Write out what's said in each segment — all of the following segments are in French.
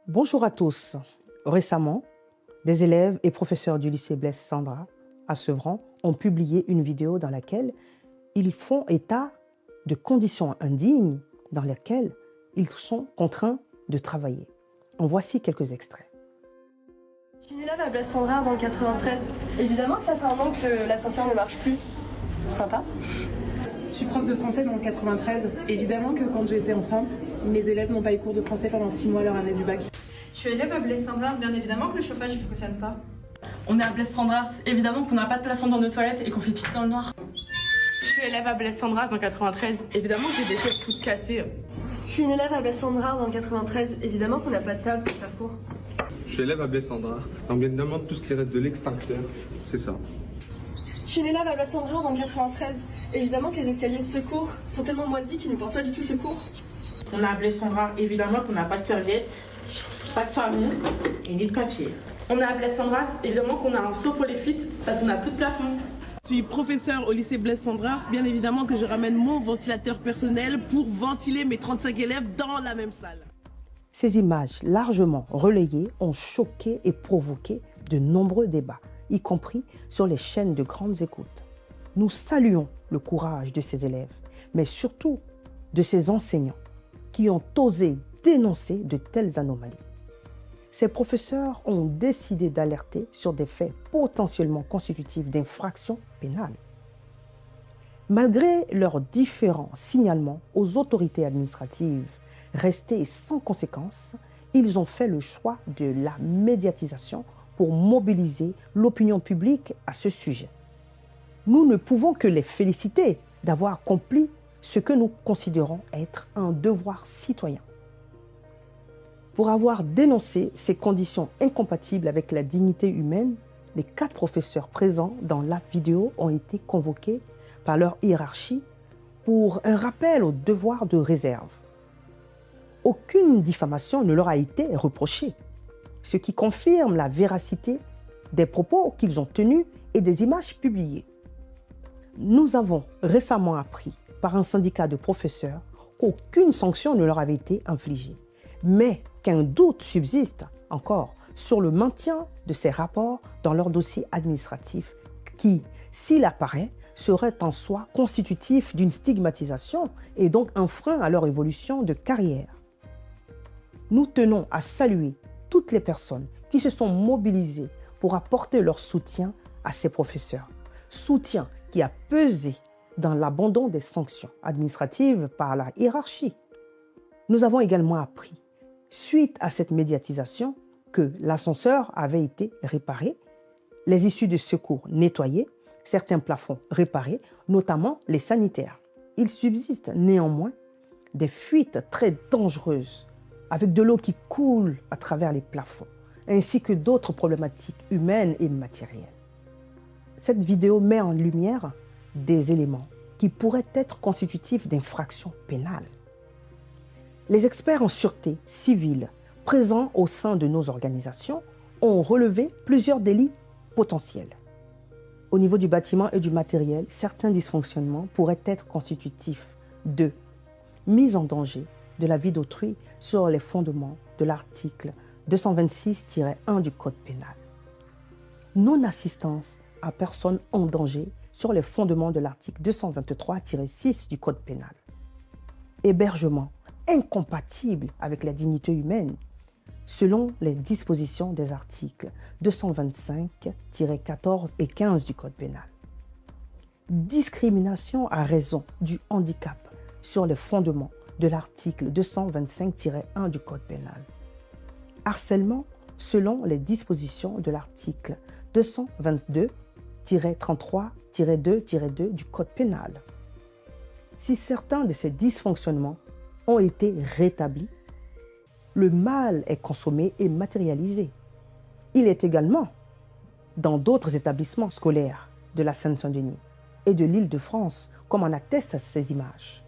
Bonjour à tous. Récemment, des élèves et professeurs du lycée Blaise Sandra à Sevran ont publié une vidéo dans laquelle ils font état de conditions indignes dans lesquelles ils sont contraints de travailler. En voici quelques extraits. Je suis une élève à Blaise Sandra dans le 93. Évidemment que ça fait un an que l'ascenseur ne marche plus. Sympa. Je suis prof de français dans le 93. Évidemment que quand j'étais enceinte, mes élèves n'ont pas eu cours de français pendant 6 mois leur année du bac. Je suis élève à Blaise Sandra, bien évidemment que le chauffage ne fonctionne pas. On est à Blaise Sandras, évidemment qu'on n'a pas de plafond dans nos toilettes et qu'on fait pipi dans le noir. Je suis élève à Blaise Sandras dans le 93. Évidemment que j'ai des chaises toutes cassées. Je suis une élève à Blaise Sandra dans le 93. Évidemment qu'on n'a pas de table pour faire cours. Je suis élève à Blaise Sandra. Donc bien évidemment tout ce qui reste de l'extincteur, c'est ça. Je suis une élève à Blaise Sandra dans le 93. Évidemment que les escaliers de secours sont tellement moisis qu'ils ne portent pas du tout secours. On a à Blaise Sandra, évidemment qu'on n'a pas de serviette, pas de savon et ni de papier. On est à Blaise Sandras, évidemment qu'on a un seau pour les fuites parce qu'on n'a plus de plafond. Je suis professeur au lycée Blaise Sandras, bien évidemment que je ramène mon ventilateur personnel pour ventiler mes 35 élèves dans la même salle. Ces images largement relayées ont choqué et provoqué de nombreux débats, y compris sur les chaînes de grandes écoutes. Nous saluons le courage de ces élèves, mais surtout de ces enseignants qui ont osé dénoncer de telles anomalies. Ces professeurs ont décidé d'alerter sur des faits potentiellement constitutifs d'infractions pénales. Malgré leurs différents signalements aux autorités administratives restés sans conséquence, ils ont fait le choix de la médiatisation pour mobiliser l'opinion publique à ce sujet. Nous ne pouvons que les féliciter d'avoir accompli ce que nous considérons être un devoir citoyen. Pour avoir dénoncé ces conditions incompatibles avec la dignité humaine, les 4 professeurs présents dans la vidéo ont été convoqués par leur hiérarchie pour un rappel au devoir de réserve. Aucune diffamation ne leur a été reprochée, ce qui confirme la véracité des propos qu'ils ont tenus et des images publiées. Nous avons récemment appris par un syndicat de professeurs qu'aucune sanction ne leur avait été infligée, mais qu'un doute subsiste encore sur le maintien de ces rapports dans leur dossier administratif qui, s'il apparaît, serait en soi constitutif d'une stigmatisation et donc un frein à leur évolution de carrière. Nous tenons à saluer toutes les personnes qui se sont mobilisées pour apporter leur soutien à ces professeurs, soutien qui a pesé dans l'abandon des sanctions administratives par la hiérarchie. Nous avons également appris, suite à cette médiatisation, que l'ascenseur avait été réparé, les issues de secours nettoyées, certains plafonds réparés, notamment les sanitaires. Il subsiste néanmoins des fuites très dangereuses, avec de l'eau qui coule à travers les plafonds, ainsi que d'autres problématiques humaines et matérielles. Cette vidéo met en lumière des éléments qui pourraient être constitutifs d'infractions pénales. Les experts en sûreté civile présents au sein de nos organisations ont relevé plusieurs délits potentiels. Au niveau du bâtiment et du matériel, certains dysfonctionnements pourraient être constitutifs de mise en danger de la vie d'autrui sur les fondements de l'article 226-1 du Code pénal. Non-assistance à personne en danger sur les fondements de l'article 223-6 du Code pénal. Hébergement incompatible avec la dignité humaine selon les dispositions des articles 225-14 et 15 du Code pénal. Discrimination à raison du handicap sur les fondements de l'article 225-1 du Code pénal. Harcèlement selon les dispositions de l'article 222-33-2-2 du Code pénal. Si certains de ces dysfonctionnements ont été rétablis, le mal est consommé et matérialisé. Il est également dans d'autres établissements scolaires de la Seine-Saint-Denis et de l'Île-de-France, comme en attestent ces images.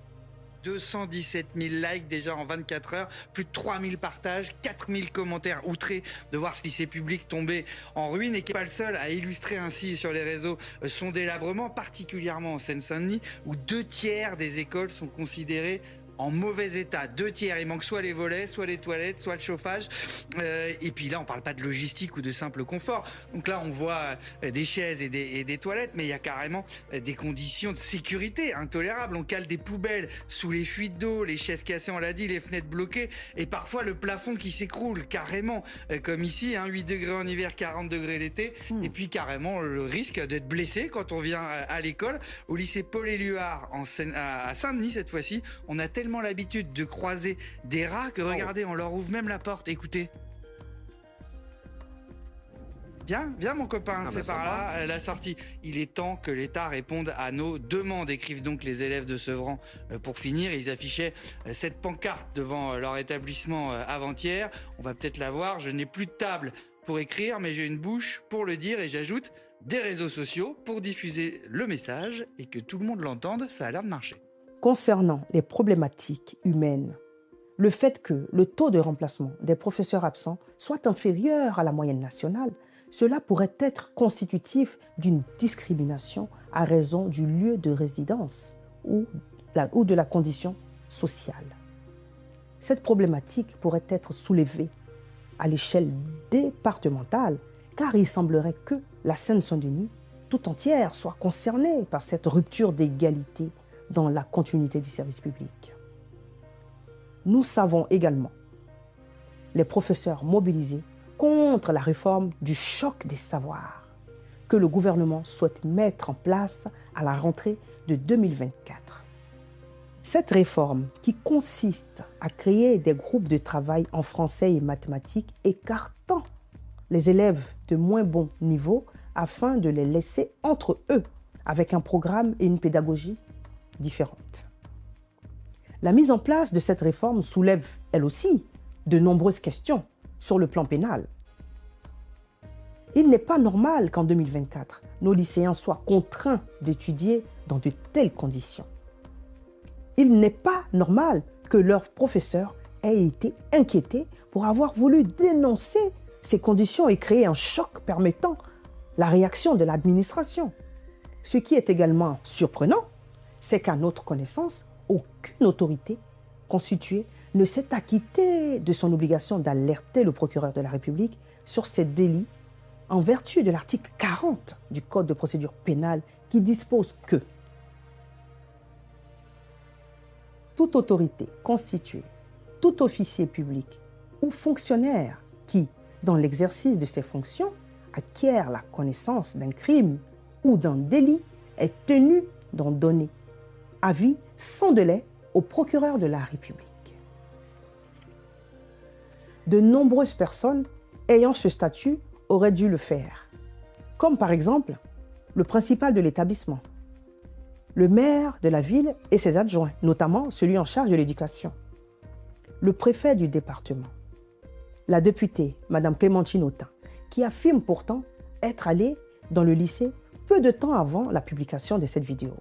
217 000 likes déjà en 24 heures, plus de 3 000 partages, 4 000 commentaires outrés de voir ce lycée public tomber en ruine et qui n'est pas le seul à illustrer ainsi sur les réseaux son délabrement, particulièrement en Seine-Saint-Denis, où 2 tiers des écoles sont considérées en mauvais état. 2/3, il manque soit les volets, soit les toilettes, soit le chauffage. Et puis là, on parle pas de logistique ou de simple confort. Donc là, on voit des chaises et des toilettes, mais il y a carrément des conditions de sécurité intolérables. On cale des poubelles sous les fuites d'eau, les chaises cassées, on l'a dit, les fenêtres bloquées, et parfois le plafond qui s'écroule carrément, comme ici, 8 degrés en hiver, 40 degrés l'été, et puis carrément le risque d'être blessé quand on vient à l'école. Au lycée Paul-Éluard à Saint-Denis cette fois-ci, on a tellement l'habitude de croiser des rats que regardez, on leur ouvre même la porte, écoutez. Viens mon copain, c'est par là, la sortie. Il est temps que l'État réponde à nos demandes, écrivent donc les élèves de Sevran. Pour finir, ils affichaient cette pancarte devant leur établissement avant-hier. On va peut-être la voir, je n'ai plus de table pour écrire, mais j'ai une bouche pour le dire, et j'ajoute des réseaux sociaux pour diffuser le message et que tout le monde l'entende, ça a l'air de marcher. Concernant les problématiques humaines, le fait que le taux de remplacement des professeurs absents soit inférieur à la moyenne nationale, cela pourrait être constitutif d'une discrimination à raison du lieu de résidence ou de la condition sociale. Cette problématique pourrait être soulevée à l'échelle départementale, car il semblerait que la Seine-Saint-Denis tout entière soit concernée par cette rupture d'égalité dans la continuité du service public. Nous savons également les professeurs mobilisés contre la réforme du choc des savoirs que le gouvernement souhaite mettre en place à la rentrée de 2024. Cette réforme, qui consiste à créer des groupes de travail en français et mathématiques écartant les élèves de moins bon niveau afin de les laisser entre eux avec un programme et une pédagogie différentes. La mise en place de cette réforme soulève, elle aussi, de nombreuses questions sur le plan pénal. Il n'est pas normal qu'en 2024, nos lycéens soient contraints d'étudier dans de telles conditions. Il n'est pas normal que leurs professeurs aient été inquiétés pour avoir voulu dénoncer ces conditions et créer un choc permettant la réaction de l'administration. Ce qui est également surprenant, c'est qu'à notre connaissance, aucune autorité constituée ne s'est acquittée de son obligation d'alerter le procureur de la République sur ces délits en vertu de l'article 40 du Code de procédure pénale qui dispose que toute autorité constituée, tout officier public ou fonctionnaire qui, dans l'exercice de ses fonctions, acquiert la connaissance d'un crime ou d'un délit est tenu d'en donner avis sans délai au procureur de la République. De nombreuses personnes ayant ce statut auraient dû le faire, comme par exemple le principal de l'établissement, le maire de la ville et ses adjoints, notamment celui en charge de l'éducation, le préfet du département, la députée, Mme Clémentine Autain, qui affirme pourtant être allée dans le lycée peu de temps avant la publication de cette vidéo.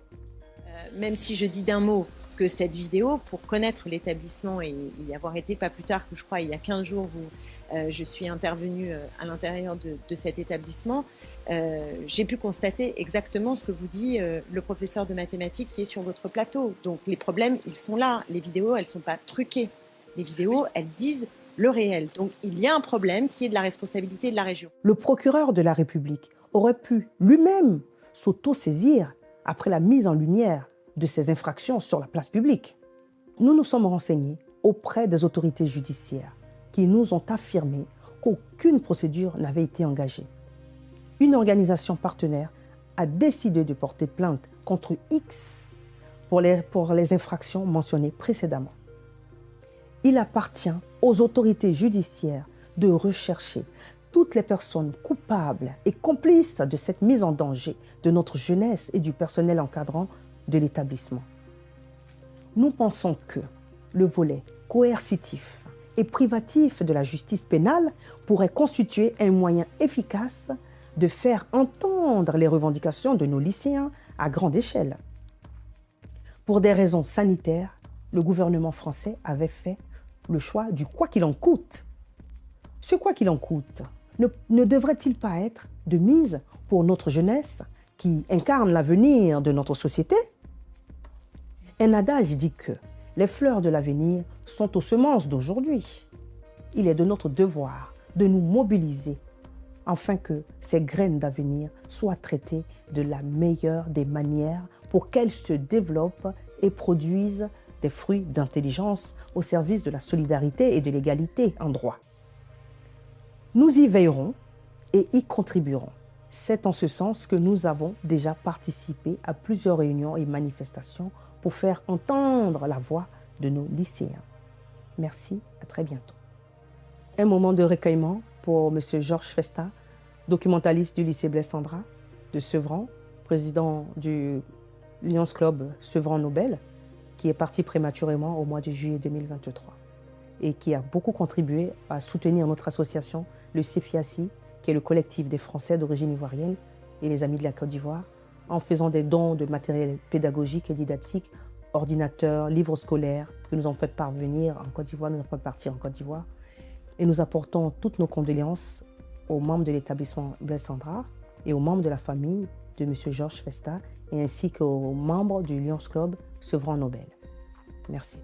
Même si je dis d'un mot que cette vidéo, pour connaître l'établissement et y avoir été pas plus tard que je crois il y a 15 jours où je suis intervenue à l'intérieur de cet établissement, j'ai pu constater exactement ce que vous dit le professeur de mathématiques qui est sur votre plateau. Donc les problèmes, ils sont là. Les vidéos, elles ne sont pas truquées. Les vidéos, elles disent le réel. Donc il y a un problème qui est de la responsabilité de la région. Le procureur de la République aurait pu lui-même s'auto-saisir après la mise en lumière de ces infractions sur la place publique. Nous nous sommes renseignés auprès des autorités judiciaires qui nous ont affirmé qu'aucune procédure n'avait été engagée. Une organisation partenaire a décidé de porter plainte contre X pour les infractions mentionnées précédemment. Il appartient aux autorités judiciaires de rechercher toutes les personnes coupables et complices de cette mise en danger de notre jeunesse et du personnel encadrant de l'établissement. Nous pensons que le volet coercitif et privatif de la justice pénale pourrait constituer un moyen efficace de faire entendre les revendications de nos lycéens à grande échelle. Pour des raisons sanitaires, le gouvernement français avait fait le choix du quoi qu'il en coûte. Ce quoi qu'il en coûte ne devrait-il pas être de mise pour notre jeunesse qui incarne l'avenir de notre société? Un adage dit que Les fleurs de l'avenir sont aux semences d'aujourd'hui. Il est de notre devoir de nous mobiliser afin que ces graines d'avenir soient traitées de la meilleure des manières pour qu'elles se développent et produisent des fruits d'intelligence au service de la solidarité et de l'égalité en droit. Nous y veillerons et y contribuerons. C'est en ce sens que nous avons déjà participé à plusieurs réunions et manifestations pour faire entendre la voix de nos lycéens. Merci, à très bientôt. Un moment de recueillement pour M. Georges Festa, documentaliste du lycée Blaise Sandra de Sevran, président du Lions Club Sevran-Nobel, qui est parti prématurément au mois de juillet 2023 et qui a beaucoup contribué à soutenir notre association, le CEFIACI, qui est le collectif des Français d'origine ivoirienne et les Amis de la Côte d'Ivoire, en faisant des dons de matériel pédagogique et didactique, ordinateurs, livres scolaires, que nous avons fait parvenir en Côte d'Ivoire, nous avons fait partir en Côte d'Ivoire. Et nous apportons toutes nos condoléances aux membres de l'établissement Blaise Sandra et aux membres de la famille de M. Georges Festa, et ainsi qu'aux membres du Lions Club Sevran Nobel. Merci.